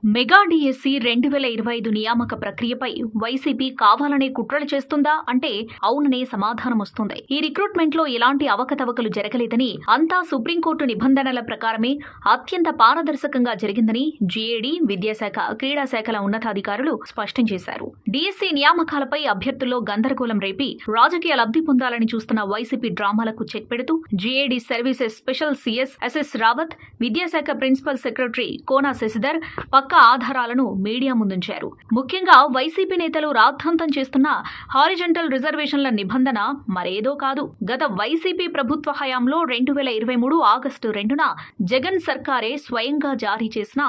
Mega DSC 2025 నియామక ప్రక్రియపై YCP కావాలనే కుట్రలు చేస్తుందా అంటే అవుననే సమాధానం వస్తుంది. ఈ రిక్రూట్మెంట్ లో ఎలాంటి అవకతవకలు జరగలేదని, అంతా సుప్రీంకోర్టు నిబంధనల ప్రకారమే అత్యంత పారదర్శకంగా జరిగిందని జీఏడీ, విద్యాశాఖ, క్రీడా శాఖల ఉన్నతాధికారులు స్పష్టం చేశారు. డిఎస్సి నియామకాలపై అభ్యర్థుల్లో గందరగోళం రేపి రాజకీయ లబ్ధి పొందాలని చూస్తున్న వైసీపీ డ్రామాలకు చెక్ పెడుతూ GAD services special CS SS Rawat, విద్యాశాఖ ప్రిన్సిపల్ సెక్రటరీ కోనా శశిధర్ ఆధారాలను మీడియా ముందుంచారు. ముఖ్యంగా వైసీపీ నేతలు రాద్ధాంతం చేస్తున్న హారిజంటల్ రిజర్వేషన్ల నిబంధన మరేదో కాదు. గత వైసీపీ ప్రభుత్వ హయాంలో 2023 ఆగస్టు 2న జగన్ సర్కారే స్వయంగా జారీ చేసిన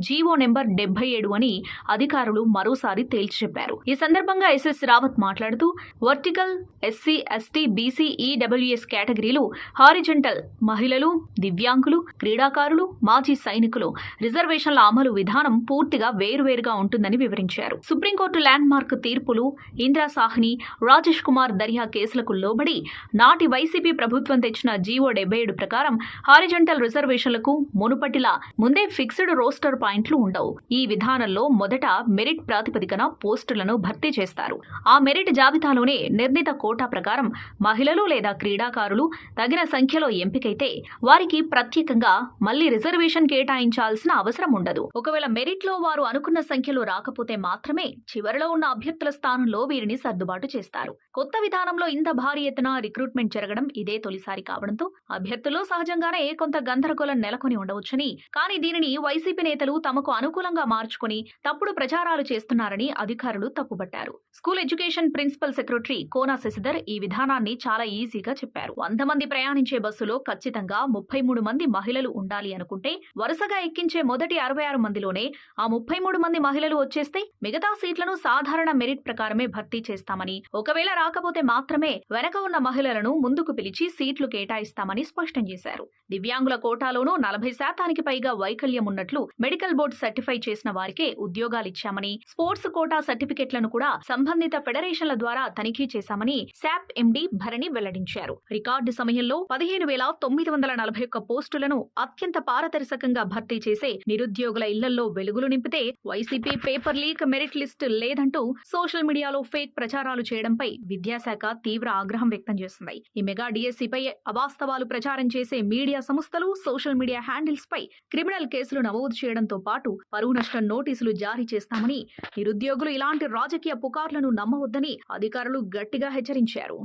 జీవో నెంబర్ 77 అని అధికారులు మరోసారి తేల్చి చెప్పారు. ఈ సందర్భంగా ఎస్ఎస్ రావత్ మాట్లాడుతూ vertical, SC, ST, BC, EWS కేటగిరీలు, హారిజంటల్ మహిళలు, దివ్యాంగులు, క్రీడాకారులు, మాజీ సైనికులు రిజర్వేషన్ల అమలు విధానం పూర్తిగా వేరువేరుగా ఉంటుందని వివరించారు. సుప్రీంకోర్టు ల్యాండ్ మార్క్ తీర్పులు, ఇందిరా సాహ్ని, రాజేష్ కుమార్ దర్యా కేసులకు లోబడి నాటి వైసీపీ ప్రభుత్వం తెచ్చిన జీవో 77 ప్రకారం హారిజంటల్ రిజర్వేషన్లకు మునుపటిలా ముందే ఫిక్స్డ్ రోస్టర్ పాయింట్లు ఉండవు. ఈ విధానంలో మొదట మెరిట్ ప్రాతిపదికన పోస్టులను భర్తీ చేస్తారు. ఆ మెరిట్ జాబితాలోనే నిర్ణీత కోటా ప్రకారం మహిళలు లేదా క్రీడాకారులు తగిన సంఖ్యలో ఎంపికైతే వారికి ప్రత్యేకంగా మళ్లీ రిజర్వేషన్ కేటాయించాల్సిన అవసరం ఉండదు. ఒకవేళ మెరిట్ లో వారు అనుకున్న సంఖ్యలో రాకపోతే మాత్రమే చివరిలో ఉన్న అభ్యర్థుల స్థానంలో వీరిని సర్దుబాటు చేస్తారు. కొత్త విధానంలో ఇంత భారీ ఎత్తున రిక్రూట్మెంట్ జరగడం ఇదే తొలిసారి కావడంతో అభ్యర్థులు సహజంగానే కొంత గందరగోళం నెలకొని ఉండవచ్చని, కానీ దీనిని వైసీపీ నేతలు తమకు అనుకూలంగా మార్చుకుని తప్పుడు ప్రచారాలు చేస్తున్నారని అధికారులు తప్పుబట్టారు. School education principal secretary Kona Sasidhar ఈ విధానాన్ని చాలా ఈజీగా చెప్పారు. 100 మంది ప్రయాణించే బస్సులో ఖచ్చితంగా 33 మంది మహిళలు ఉండాలి అనుకుంటే వరుసగా ఎక్కించే మొదటి 66 మందిలోనే ఆ 33 మంది మహిళలు వచ్చేస్తే మిగతా సీట్లను సాధారణ మెరిట్ ప్రకారమే భర్తీ చేస్తామని, ఒకవేళ రాకపోతే మాత్రమే వెనక ఉన్న మహిళలను ముందుకు పిలిచి సీట్లు కేటాయిస్తామని స్పష్టం చేశారు. దివ్యాంగుల కోటాలోనూ 40% పైగా వైకల్యం ఉన్నట్లు మెడికల్ బోర్డు సర్టిఫై చేసిన వారికే ఉద్యోగాలిచ్చామని, స్పోర్ట్స్ కోటా సర్టిఫికెట్లను కూడా సంబంధిత ఫెడరేషన్ల ద్వారా తనిఖీ చేశామని శాప్ ఎండీ భరణి వెల్లడించారు. రికార్డు సమయంలో 15,941 పోస్టులను అత్యంత పారదర్శకంగా భర్తీ చేసే నిరుద్యోగుల ఇళ్లలో వెలుగులు నింపితే YCP paper leak, merit list లేదంటూ సోషల్ మీడియాలో ఫేక్ ప్రచారాలు చేయడంపై విద్యాశాఖ తీవ్ర ఆగ్రహం వ్యక్తం చేస్తుంది. ఈ మెగా డిఎస్సిపై అవాస్తవాలు ప్రచారం చేసే మీడియా సంస్థలు, సోషల్ మీడియా హ్యాండిల్స్ పై క్రిమినల్ కేసులు నమోదు చేయడంతో పాటు పరువు నష్టం నోటీసులు జారీ చేస్తామని, నిరుద్యోగులు ఇలాంటి రాజకీయ పుకార్లను నమ్మవద్దని అధికారులు గట్టిగా హెచ్చరించారు.